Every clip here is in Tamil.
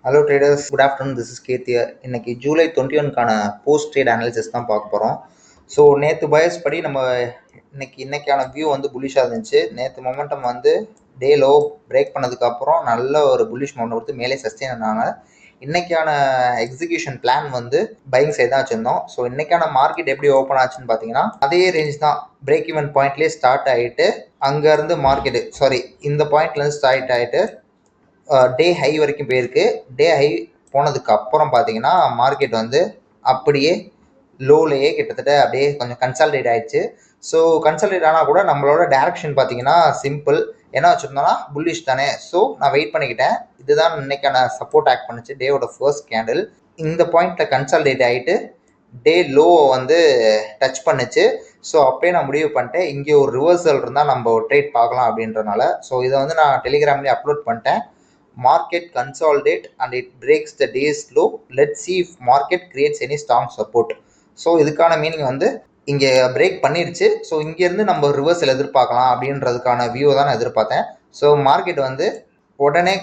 Hello traders, good afternoon. This is Kathiyar. இன்னைக்கு ஜூலை 21க்கான போஸ்ட் ட்ரேட் அனாலிசிஸ் தான் பார்க்க போகிறோம். ஸோ நேற்று பயஸ் படி நம்ம இன்னைக்கான வியூ வந்து புல்லிஷாக இருந்துச்சு. நேற்று மொமெண்டம் வந்து டே லோ பிரேக் பண்ணதுக்கப்புறம் நல்ல ஒரு புல்லிஷ் மொமெண்டம் கொடுத்து மேலே சஸ்டெயின் ஆனாங்க. இன்னைக்கான எக்ஸிகியூஷன் பிளான் வந்து பையிங் சைடு தான் வச்சுருந்தோம். ஸோ இன்னைக்கான மார்க்கெட் எப்படி ஓப்பன் ஆச்சுன்னு பார்த்தீங்கன்னா அதே ரேஞ்ச் தான், பிரேக் ஈவன் பாயிண்ட்லேயே ஸ்டார்ட் ஆகிட்டு அங்கேருந்து மார்க்கெட்டு இந்த பாயிண்ட்லேருந்து ஸ்டார்ட் ஆகிட்டு டே ஹை வரைக்கும் போயிருக்கு. டே ஹை போனதுக்கு அப்புறம் பார்த்தீங்கன்னா மார்க்கெட் வந்து அப்படியே லோலையே கிட்டத்தட்ட அப்படியே கொஞ்சம் கன்சாலிடேட் ஆயிடுச்சு. ஸோ கன்சாலிடேட் ஆனால் கூட நம்மளோட டேரக்ஷன் பார்த்தீங்கன்னா சிம்பிள். என்ன வச்சுருந்தோம்னா புல்லிஷ் தானே. ஸோ நான் வெயிட் பண்ணிக்கிட்டேன். இதுதான் இன்னைக்கான சப்போர்ட் ஆக்ட் பண்ணுச்சு. டேவோட ஃபர்ஸ்ட் கேண்டில் இந்த பாயிண்ட்டில் கன்சாலிடேட் ஆகிட்டு டே லோவை வந்து டச் பண்ணுச்சு. ஸோ அப்பயே நான் முடிவு பண்ணிட்டேன், இங்கே ஒரு ரிவர்சல் இருந்தால் நம்ம ஒரு ட்ரேட் பார்க்கலாம் அப்படின்றனால. ஸோ இதை வந்து நான் டெலிகிராம்லேயே அப்லோட் பண்ணிட்டேன். Market consolidate and it breaks the day's low. Let's see if market creates any strong support. So இதுக்கான மீனிங் வந்து இங்கே பிரேக் பண்ணிடுச்சு. ஸோ இங்கேருந்து நம்ம ரிவர்சல் எதிர்பார்க்கலாம் அப்படின்றதுக்கான வியூ தான் நான் எதிர்பார்த்தேன். ஸோ மார்க்கெட் வந்து உடனே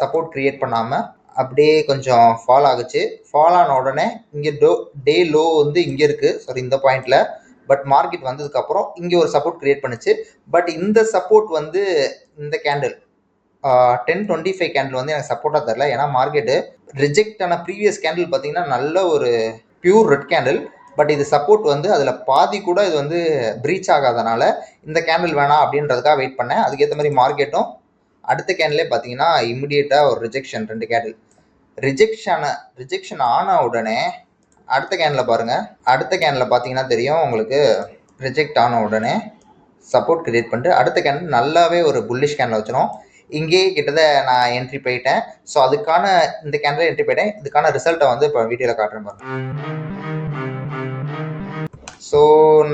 சப்போர்ட் கிரியேட் பண்ணாமல் அப்படியே கொஞ்சம் ஃபால் ஆகுச்சு. ஃபால் ஆன உடனே இங்கே டே லோ வந்து இங்கே இருக்குது, சாரி இந்த பாயிண்டில். பட் மார்க்கெட் வந்ததுக்கப்புறம் இங்கே ஒரு சப்போர்ட் கிரியேட் பண்ணுச்சு. பட் இந்த சப்போர்ட் வந்து இந்த கேண்டில் 1025 கேண்டில் வந்து எனக்கு சப்போர்ட்டாக தரல. ஏன்னா மார்க்கெட்டு ரிஜெக்ட் ஆன ப்ரீவியஸ் கேண்டில் பார்த்தீங்கன்னா நல்ல ஒரு பியூர் ரெட் கேண்டில். பட் இது சப்போர்ட் வந்து அதில் பாதி கூட இது வந்து ப்ரீச் ஆகாதனால இந்த கேண்டில் வேணாம் அப்படின்றதுக்காக வெயிட் பண்ணேன். அதுக்கேற்ற மாதிரி மார்க்கெட்டும் அடுத்த கேண்டிலே பார்த்தீங்கன்னா இமிடியேட்டாக ஒரு ரிஜெக்ஷன், 2 கேண்டில் ரிஜெக்ஷன் ஆன உடனே அடுத்த கேண்டில் பாருங்கள். அடுத்த கேண்டில் பார்த்தீங்கன்னா தெரியும் உங்களுக்கு, ரிஜெக்ட் ஆன உடனே சப்போர்ட் கிரியேட் பண்ணிட்டு அடுத்த கேண்டில் நல்லாவே ஒரு புல்லிஷ் கேண்டில் வச்சிடும். இங்கேயே கிட்டத்தட்ட நான் என்ட்ரி போயிட்டேன். ஸோ அதுக்கான இந்த கேண்டில் என்ட்ரி போயிட்டேன். இதுக்கான ரிசல்ட்டை வந்து இப்போ வீடியோவில் காட்டுறேன் பாருங்க. ஸோ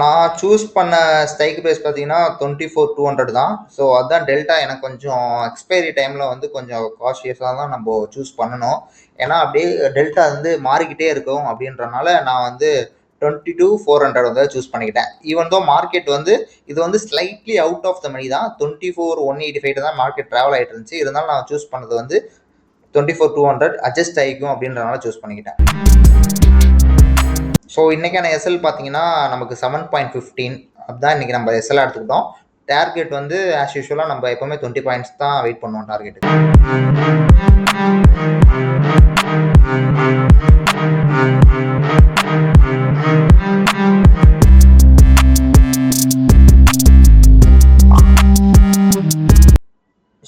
நான் சூஸ் பண்ண ஸ்ட்ரைக் ப்ரைஸ் பார்த்தீங்கன்னா 24,200 தான். ஸோ அதுதான் டெல்டா. எனக்கு கொஞ்சம் எக்ஸ்பைரி டைமில் வந்து கொஞ்சம் காஷியஸாக தான் நம்ம சூஸ் பண்ணணும். ஏன்னா அப்படியே டெல்டா வந்து மாறிக்கிட்டே இருக்கும் அப்படின்றனால நான் வந்து 22,400 வந்து சூஸ் பண்ணிக்கிட்டேன். ஈவன் தோ மார்க்கெட் வந்து இது வந்து ஸ்லைட்லி அவுட் ஆஃப் த மணி தான். 24,185 தான் மார்க்கெட் ட்ராவல் ஆகிட்டு இருந்துச்சு. இருந்தாலும் நான் சூஸ் பண்ணது வந்து 24,200 அட்ஜஸ்ட் ஆகிக்கும் அப்படின்றனால சூஸ் பண்ணிக்கிட்டேன். ஸோ இன்றைக்கான எஸ்எல் பார்த்தீங்கன்னா நமக்கு 7.15 அதுதான் இன்றைக்கி நம்ம எஸ்எல் எடுத்துக்கிட்டோம். டார்கெட் வந்து ஆஸ் யூஷுவலாக நம்ம எப்போவுமே 20 பாயிண்ட்ஸ் தான் வெயிட் பண்ணுவோம் டார்கெட்டு.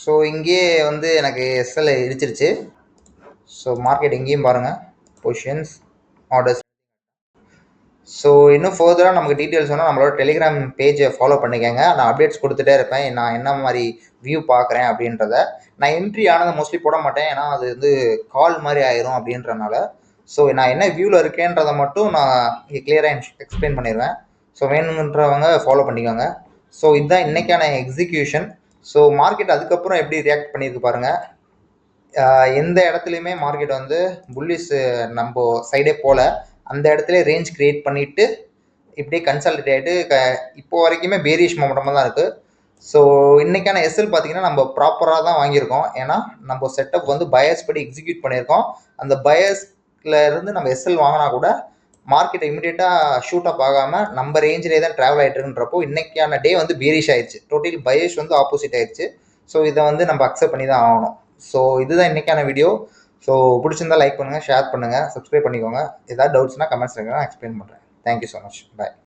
ஸோ இங்கேயே வந்து எனக்கு எஸ்எல் இடிச்சிருச்சு. ஸோ மார்க்கெட் இங்கேயும் பாருங்கள், பொசிஷன்ஸ், ஆர்டர்ஸ். ஸோ இன்னும் ஃபர்தராக நமக்கு டீட்டெயில்ஸ் வேணால் நம்மளோட டெலிகிராம் பேஜை ஃபாலோ பண்ணிக்கோங்க. நான் அப்டேட்ஸ் கொடுத்துட்டே இருப்பேன், நான் என்ன மாதிரி வியூ பார்க்குறேன் அப்படின்றத. நான் என்ட்ரி ஆனதை மோஸ்ட்லி போட மாட்டேன், ஏன்னா அது வந்து கால் மாதிரி ஆயிரும் அப்படின்றனால. ஸோ நான் என்ன வியூவில் இருக்கேன்றதை மட்டும் நான் இங்கே கிளியராக எக்ஸ்பிளைன் பண்ணிடுவேன். ஸோ வேணுன்றவங்க ஃபாலோ பண்ணிக்கோங்க. ஸோ இதுதான் இன்றைக்கான எக்ஸிக்யூஷன். ஸோ மார்க்கெட் அதுக்கப்புறம் எப்படி ரியாக்ட் பண்ணியிருக்கு பாருங்கள். எந்த இடத்துலையுமே மார்க்கெட் வந்து புல்லிஸ் நம்ம சைடே போல் அந்த இடத்துல ரேஞ்ச் கிரியேட் பண்ணிவிட்டு இப்படியே கன்சாலிடேட் ஆகிட்டு இப்போ வரைக்குமே பேரிஷ் மொமெண்டமாக தான் இருக்குது. ஸோ இன்றைக்கான எஸ்எல் பார்த்தீங்கன்னா நம்ம ப்ராப்பராக தான் வாங்கியிருக்கோம். ஏன்னா நம்ம செட்டப் வந்து பயஸ் படி எக்ஸிக்யூட் பண்ணியிருக்கோம். அந்த பயஸில் இருந்து நம்ம எஸ்எல் வாங்கினா கூட மார்க்கெட் இமீடியட்டாக ஷூட் அப் ஆகாமல் நம்ம ரேஞ்சிலே தான் ட்ராவல் ஆகிட்டு இருக்குன்றப்போ இன்றைக்கான டே வந்து பேரிஷ் ஆயிடுச்சு. டோட்டல் பயஸ் வந்து ஆப்போசிட் ஆயிடுச்சு. ஸோ இதை வந்து நம்ம அக்செப்ட் பண்ணி தான் ஆகணும். ஸோ இதுதான் இன்றைக்கான வீடியோ. ஸோ பிடிச்சிருந்தா லைக் பண்ணுங்கள், ஷேர் பண்ணுங்கள், சப்ஸ்கிரைப் பண்ணிக்கோங்க. ஏதாவது டவுட்ஸ்னால் கமெண்ட்ஸ் நான் எக்ஸ்பிளைன் பண்ணுறேன். Thank you so much. பாய்.